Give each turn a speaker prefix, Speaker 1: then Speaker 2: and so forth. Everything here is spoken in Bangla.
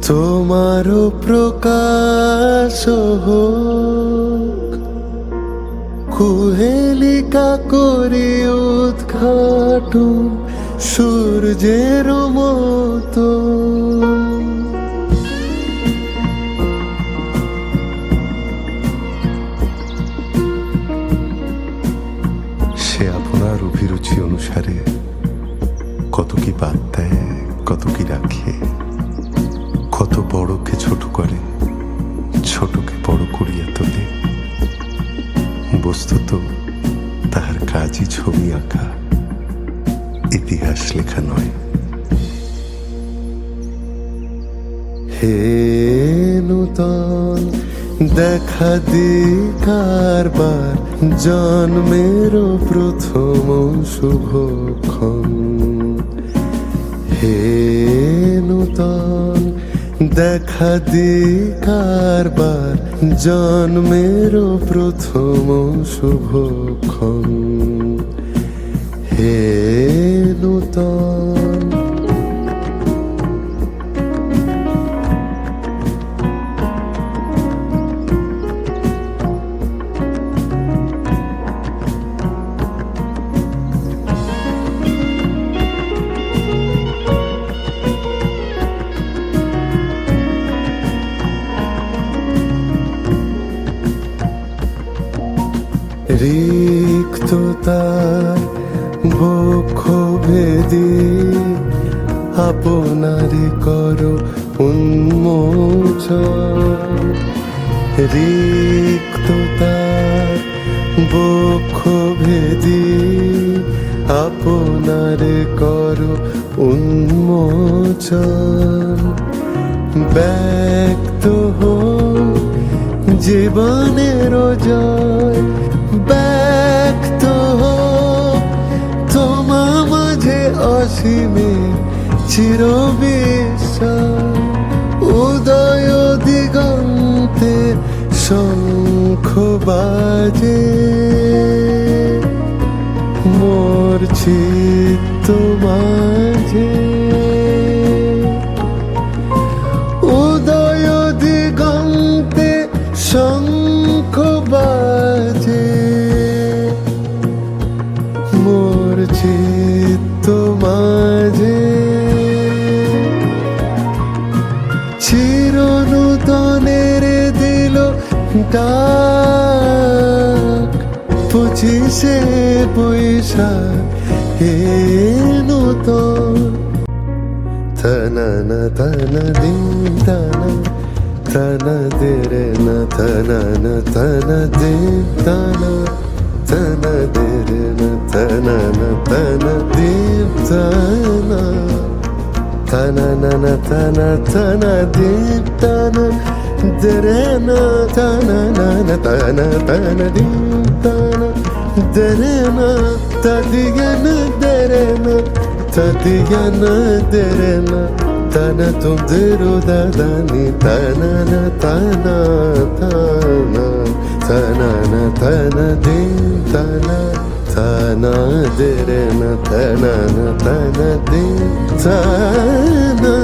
Speaker 1: তোমারও প্রকাশ হোক, কুহেলিকা করি উদ্ঘাটন সূর্যের মতো। সে আপনার অভিরুচি অনুসারে কত কি বাদ দেয়, কত কি রাখে, কত বড়কে ছোট করে, ছোটকে বড় করিয়া তোলে। বস্তুত তাহার কাজই ছবি আঁকা, ইতিহাস লেখা নয়। হে নূতন দেখা দি কারবার, জন্মের প্রথম শুভক্ষণ। হে নূতন দেখা দি কারবার, জন্মের প্রথম শুভক্ষণ। হে নূতন রিক্ততার বক্ষ ভেদি, আপনারি করো উন্মোচন। রিক্ততার বক্ষ ভেদি, আপনারে করো উন্মোচন। ব্যক্ত হোক জীবনের জয়, ব্যক্ত হোক তোমা মাঝে অসীমে চিরবিস্ময়। উদয় দিগন্তে শঙ্খ বাজে, মোর চিত্ত মাঝে। উদয় দিগন্তে শঙ্খ বাজে, মোর চিত্ত মাঝে। চিরনূতনের দিল ডাক, 25শে বৈশাখ হে নূতন। তননা তন দিন তনা, তন দেরে না তননা তন দিন তনা, তন দেরে না তননা তন দিন তনা। তননা তন তন দিন তনা, দেরে না তননা তন তন দিন তনা। দেরে না তদিগন দেরে না, তদিগন দেরে না। তন তুম দিরু দাদানি তননা তনা তনা। তননা তন দিন তনা, তনা দেরে না তননা তন দিন তনা।